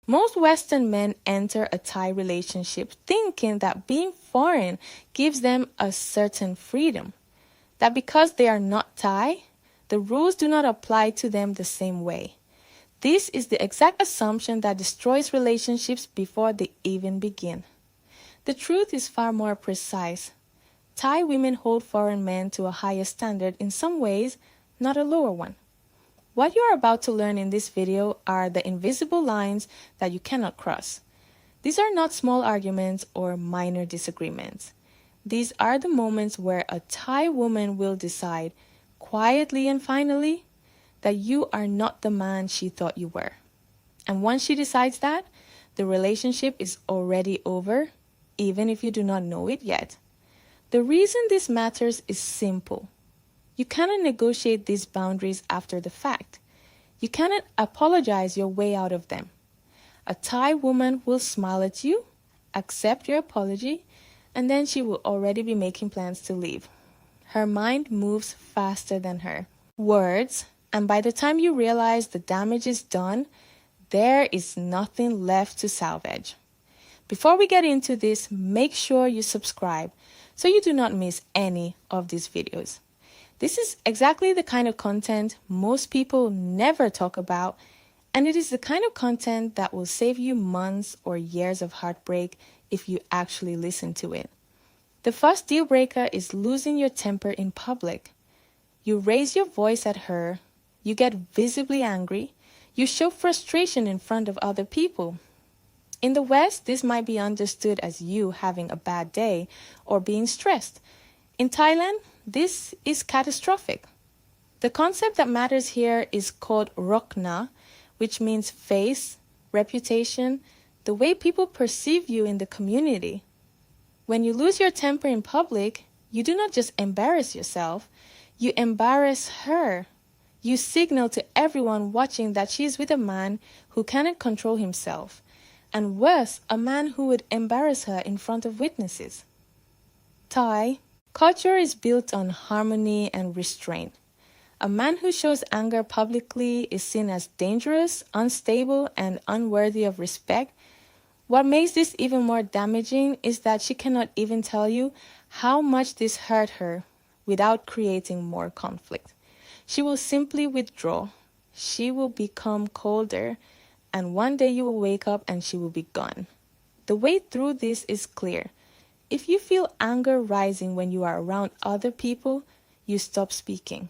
Most Western men enter a Thai relationship thinking that being foreign gives them a certain freedom, that because they are not Thai, the rules do not apply to them the same way. This is the exact assumption that destroys relationships before they even begin. The truth is far more precise. Thai women hold foreign men to a higher standard in some ways, not a lower one. What you are about to learn in this video are the invisible lines that you cannot cross. These are not small arguments or minor disagreements. These are the moments where a Thai woman will decide, quietly and finally, that you are not the man she thought you were. And once she decides that, the relationship is already over, even if you do not know it yet. The reason this matters is simple. You cannot negotiate these boundaries after the fact. You cannot apologize your way out of them. A Thai woman will smile at you, accept your apology, and then she will already be making plans to leave. Her mind moves faster than her words, and by the time you realize the damage is done, there is nothing left to salvage. Before we get into this, make sure you subscribe so you do not miss any of these videos. This is exactly the kind of content most people never talk about, and it is the kind of content that will save you months or years of heartbreak if you actually listen to it. The first deal breaker is losing your temper in public. You raise your voice at her, you get visibly angry, you show frustration in front of other people. In the West, this might be understood as you having a bad day or being stressed. In Thailand, this is catastrophic. The concept that matters here is called rokna, which means face, reputation, the way people perceive you in the community. When you lose your temper in public, you do not just embarrass yourself, you embarrass her. You signal to everyone watching that she is with a man who cannot control himself, and worse, a man who would embarrass her in front of witnesses. Thai culture is built on harmony and restraint. A man who shows anger publicly is seen as dangerous, unstable, and unworthy of respect. What makes this even more damaging is that she cannot even tell you how much this hurt her without creating more conflict. She will simply withdraw. She will become colder, and one day you will wake up and she will be gone. The way through this is clear. If you feel anger rising when you are around other people, you stop speaking.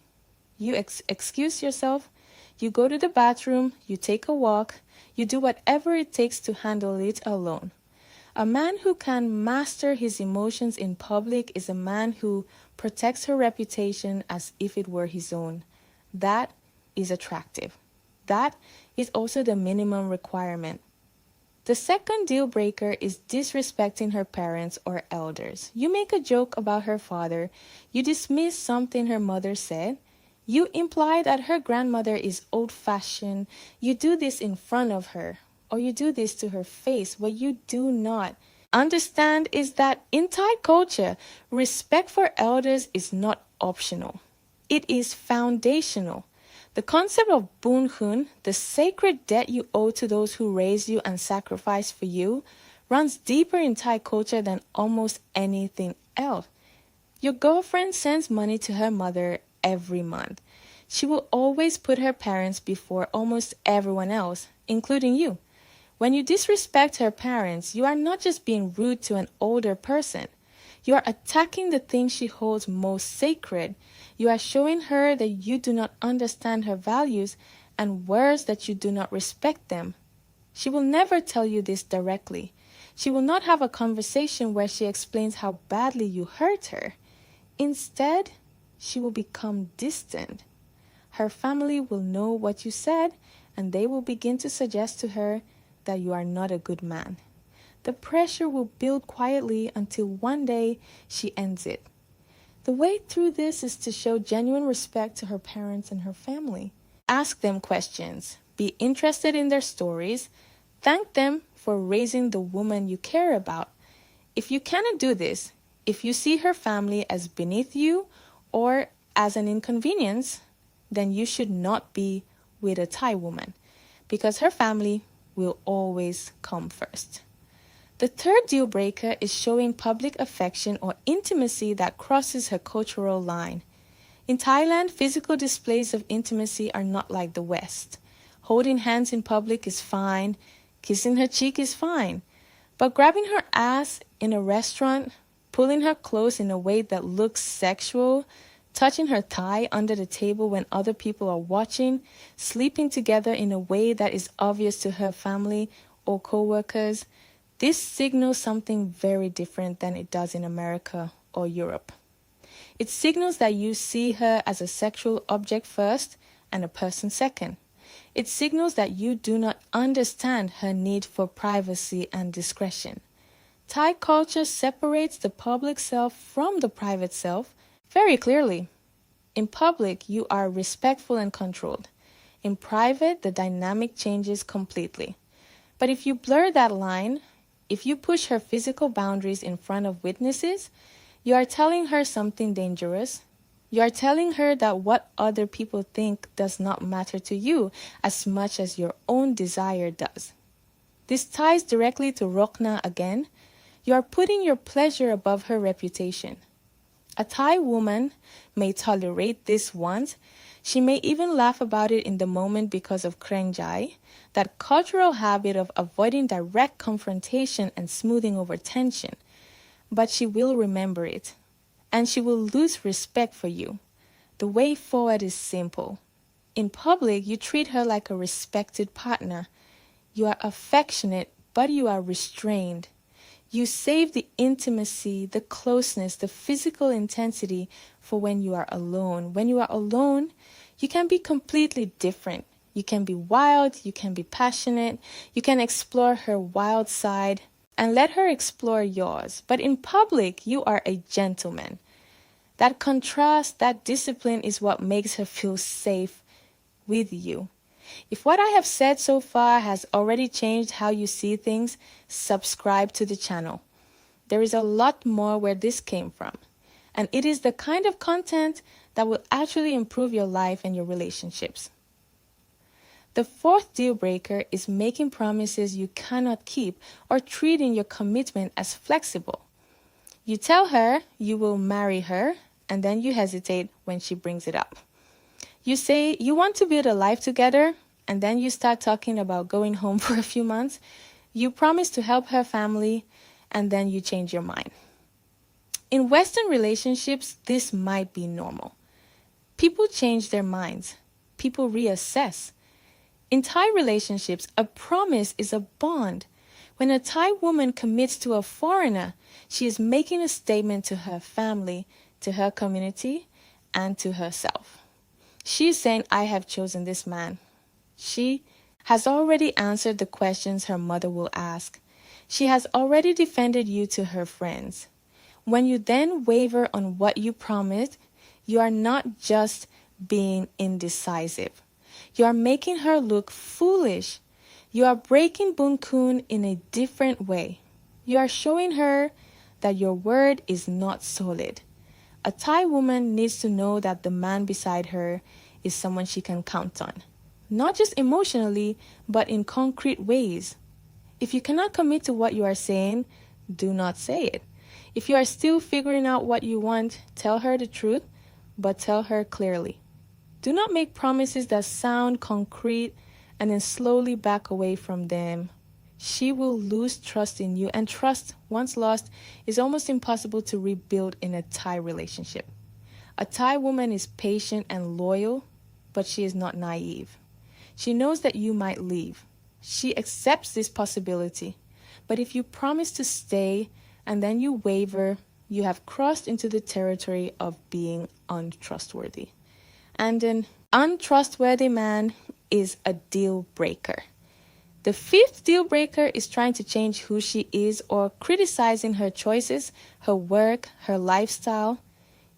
You excuse yourself, you go to the bathroom, you take a walk, you do whatever it takes to handle it alone. A man who can master his emotions in public is a man who protects her reputation as if it were his own. That is attractive. That is also the minimum requirement. The second deal breaker is disrespecting her parents or elders. You make a joke about her father, you dismiss something her mother said, you imply that her grandmother is old-fashioned, you do this in front of her, or you do this to her face. What you do not understand is that in Thai culture, respect for elders is not optional. It is foundational. The concept of bun khun, the sacred debt you owe to those who raised you and sacrificed for you, runs deeper in Thai culture than almost anything else. Your girlfriend sends money to her mother every month. She will always put her parents before almost everyone else, including you. When you disrespect her parents, you are not just being rude to an older person. You are attacking the thing she holds most sacred. You are showing her that you do not understand her values, and worse, that you do not respect them. She will never tell you this directly. She will not have a conversation where she explains how badly you hurt her. Instead, she will become distant. Her family will know what you said, and they will begin to suggest to her that you are not a good man. The pressure will build quietly until one day she ends it. The way through this is to show genuine respect to her parents and her family. Ask them questions. Be interested in their stories. Thank them for raising the woman you care about. If you cannot do this, if you see her family as beneath you or as an inconvenience, then you should not be with a Thai woman, because her family will always come first. The third deal breaker is showing public affection or intimacy that crosses her cultural line. In Thailand, physical displays of intimacy are not like the West. Holding hands in public is fine, kissing her cheek is fine, but grabbing her ass in a restaurant, pulling her clothes in a way that looks sexual, touching her thigh under the table when other people are watching, sleeping together in a way that is obvious to her family or co-workers, this signals something very different than it does in America or Europe. It signals that you see her as a sexual object first and a person second. It signals that you do not understand her need for privacy and discretion. Thai culture separates the public self from the private self very clearly. In public, you are respectful and controlled. In private, the dynamic changes completely. But if you blur that line, if you push her physical boundaries in front of witnesses, you are telling her something dangerous. You are telling her that what other people think does not matter to you as much as your own desire does. This ties directly to Rokna again. You are putting your pleasure above her reputation. A Thai woman may tolerate this once. She may even laugh about it in the moment because of kreng, that cultural habit of avoiding direct confrontation and smoothing over tension. But she will remember it, and she will lose respect for you. The way forward is simple. In public, you treat her like a respected partner. You are affectionate, but you are restrained. You save the intimacy, the closeness, the physical intensity for when you are alone. When you are alone, you can be completely different. You can be wild, you can be passionate, you can explore her wild side and let her explore yours. But in public, you are a gentleman. That contrast, that discipline is what makes her feel safe with you. If what I have said so far has already changed how you see things, subscribe to the channel. There is a lot more where this came from. And it is the kind of content that will actually improve your life and your relationships. The fourth deal breaker is making promises you cannot keep or treating your commitment as flexible. You tell her you will marry her, and then you hesitate when she brings it up. You say you want to build a life together, and then you start talking about going home for a few months. You promise to help her family, and then you change your mind. In Western relationships, this might be normal. People change their minds. People reassess. In Thai relationships, a promise is a bond. When a Thai woman commits to a foreigner, she is making a statement to her family, to her community, and to herself. She is saying, I have chosen this man. She has already answered the questions her mother will ask. She has already defended you to her friends. When you then waver on what you promised, you are not just being indecisive. You are making her look foolish. You are breaking Khun in a different way. You are showing her that your word is not solid. A Thai woman needs to know that the man beside her is someone she can count on. Not just emotionally, but in concrete ways. If you cannot commit to what you are saying, do not say it. If you are still figuring out what you want, tell her the truth, but tell her clearly. Do not make promises that sound concrete and then slowly back away from them. She will lose trust in you, and trust, once lost, is almost impossible to rebuild in a Thai relationship. A Thai woman is patient and loyal, but she is not naive. She knows that you might leave. She accepts this possibility. But if you promise to stay and then you waver, you have crossed into the territory of being untrustworthy. And an untrustworthy man is a deal breaker. The fifth deal breaker is trying to change who she is or criticizing her choices, her work, her lifestyle.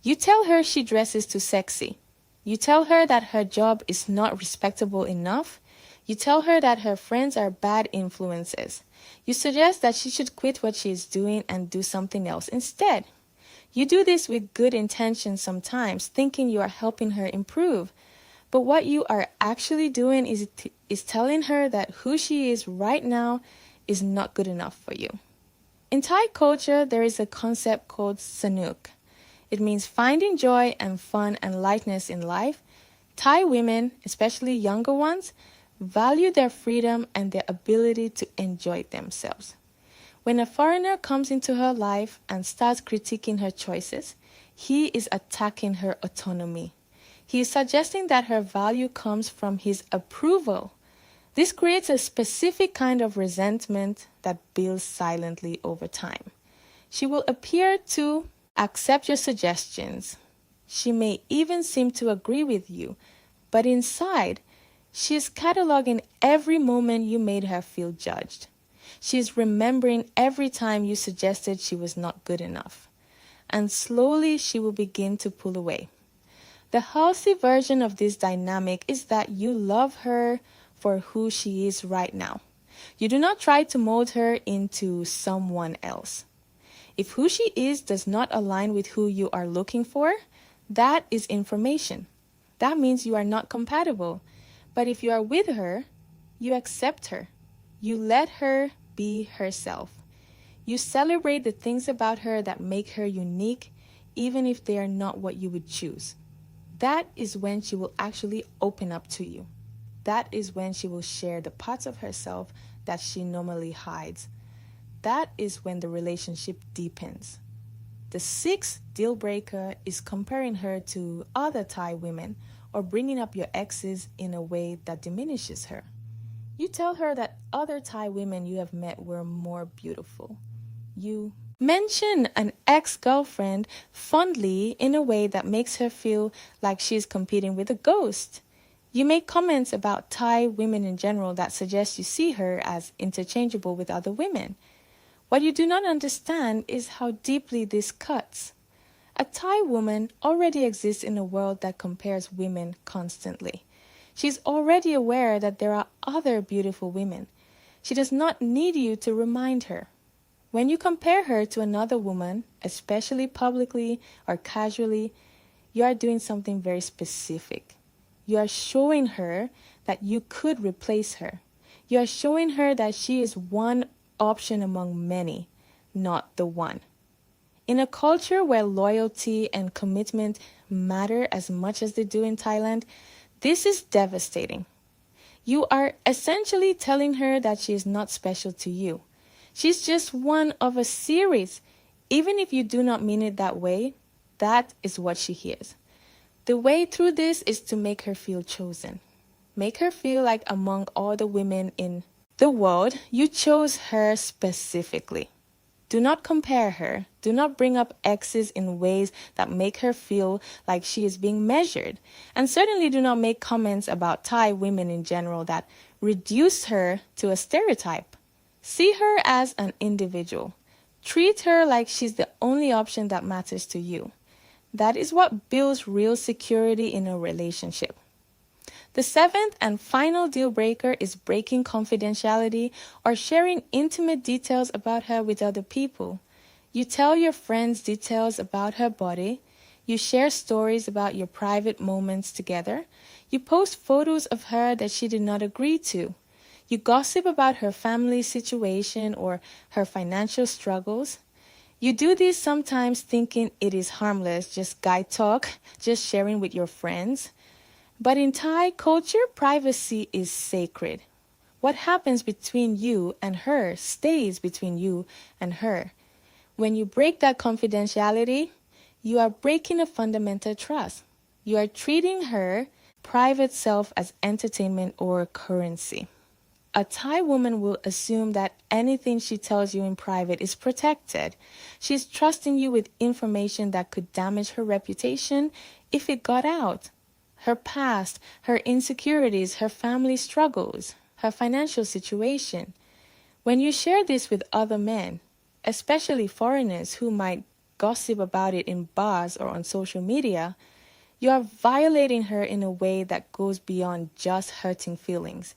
You tell her she dresses too sexy. You tell her that her job is not respectable enough. You tell her that her friends are bad influences. You suggest that she should quit what she is doing and do something else instead. You do this with good intentions sometimes, thinking you are helping her improve. But what you are actually doing is telling her that who she is right now is not good enough for you. In Thai culture, there is a concept called sanuk. It means finding joy and fun and lightness in life. Thai women, especially younger ones, value their freedom and their ability to enjoy themselves. When a foreigner comes into her life and starts critiquing her choices, he is attacking her autonomy. He is suggesting that her value comes from his approval. This creates a specific kind of resentment that builds silently over time. She will appear to accept your suggestions. She may even seem to agree with you, but inside, she is cataloging every moment you made her feel judged. She is remembering every time you suggested she was not good enough. And slowly she will begin to pull away. The healthy version of this dynamic is that you love her for who she is right now. You do not try to mold her into someone else. If who she is does not align with who you are looking for, that is information. That means you are not compatible. But if you are with her, you accept her. You let her be herself. You celebrate the things about her that make her unique, even if they are not what you would choose. That is when she will actually open up to you. That is when she will share the parts of herself that she normally hides. That is when the relationship deepens. The sixth deal breaker is comparing her to other Thai women or bringing up your exes in a way that diminishes her. You tell her that other Thai women you have met were more beautiful. You mention an ex-girlfriend fondly in a way that makes her feel like she's competing with a ghost. You make comments about Thai women in general that suggest you see her as interchangeable with other women. What you do not understand is how deeply this cuts. A Thai woman already exists in a world that compares women constantly. She's already aware that there are other beautiful women. She does not need you to remind her. When you compare her to another woman, especially publicly or casually, you are doing something very specific. You are showing her that you could replace her. You are showing her that she is one option among many, not the one. In a culture where loyalty and commitment matter as much as they do in Thailand, this is devastating. You are essentially telling her that she is not special to you. She's just one of a series. Even if you do not mean it that way, that is what she hears. The way through this is to make her feel chosen. Make her feel like among all the women in the world, you chose her specifically. Do not compare her. Do not bring up exes in ways that make her feel like she is being measured. And certainly do not make comments about Thai women in general that reduce her to a stereotype. See her as an individual. Treat her like she's the only option that matters to you. That is what builds real security in a relationship. The seventh and final deal breaker is breaking confidentiality or sharing intimate details about her with other people. You tell your friends details about her body. You share stories about your private moments together. You post photos of her that she did not agree to. You gossip about her family situation or her financial struggles. You do this sometimes thinking it is harmless, just guy talk, just sharing with your friends. But in Thai culture, privacy is sacred. What happens between you and her stays between you and her. When you break that confidentiality, you are breaking a fundamental trust. You are treating her private self as entertainment or currency. A Thai woman will assume that anything she tells you in private is protected. She's trusting you with information that could damage her reputation if it got out. Her past, her insecurities, her family struggles, her financial situation. When you share this with other men, especially foreigners who might gossip about it in bars or on social media, you are violating her in a way that goes beyond just hurting feelings.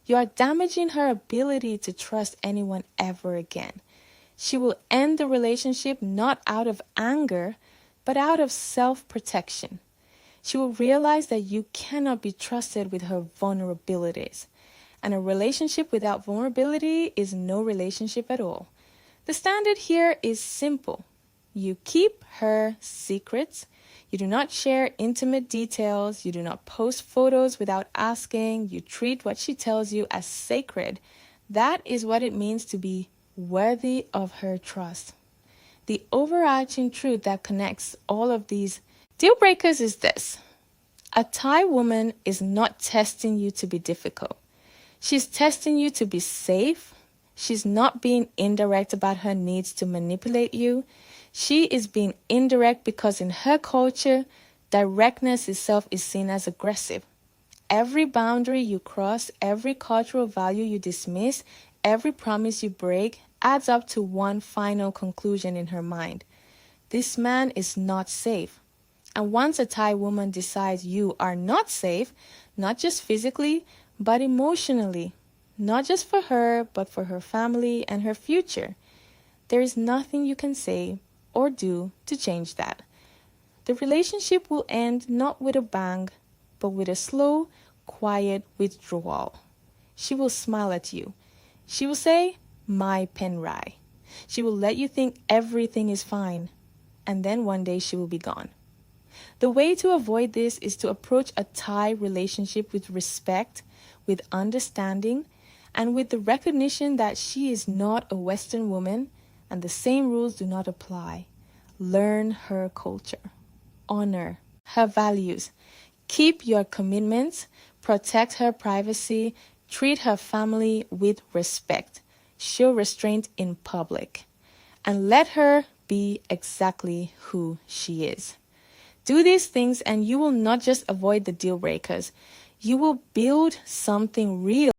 You are damaging her ability to trust anyone ever again. She will end the relationship not out of anger, but out of self-protection. She will realize that you cannot be trusted with her vulnerabilities. And a relationship without vulnerability is no relationship at all. The standard here is simple. You keep her secrets. You do not share intimate details. You do not post photos without asking. You treat what she tells you as sacred. That is what it means to be worthy of her trust. The overarching truth that connects all of these deal breakers is this. A Thai woman is not testing you to be difficult. She's testing you to be safe. She's not being indirect about her needs to manipulate you. She is being indirect because in her culture, directness itself is seen as aggressive. Every boundary you cross, every cultural value you dismiss, every promise you break adds up to one final conclusion in her mind. This man is not safe. And once a Thai woman decides you are not safe, not just physically, but emotionally, not just for her, but for her family and her future, there is nothing you can say or do to change that. The relationship will end not with a bang, but with a slow, quiet withdrawal. She will smile at you. She will say, "My penrai." She will let you think everything is fine, and then one day she will be gone. The way to avoid this is to approach a Thai relationship with respect, with understanding, and with the recognition that she is not a Western woman and the same rules do not apply. Learn her culture. Honor her values. Keep your commitments. Protect her privacy. Treat her family with respect. Show restraint in public. And let her be exactly who she is. Do these things and you will not just avoid the deal breakers. You will build something real